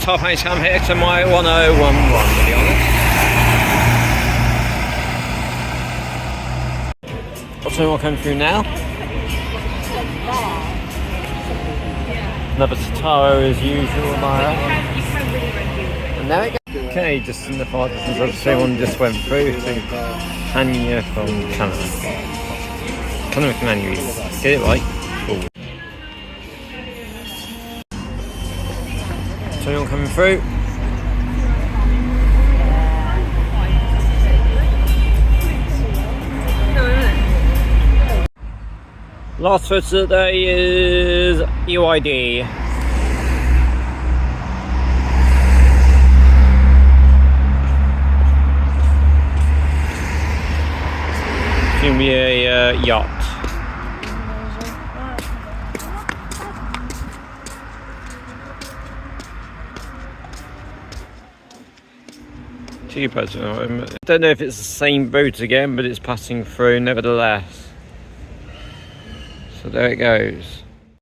top I'm here to my 1011 to be honest. What's anyone coming through now? Another Sataro as usual, Mara. And there we go. Okay, just in the far distance, obviously one just went through to Tanya from Canada. Canada from Anu, get it right? Cool. So anyone coming through? Last for today is UID. It's going to be a yacht. Two person. I don't know if it's the same boat again, but it's passing through nevertheless. So there it goes.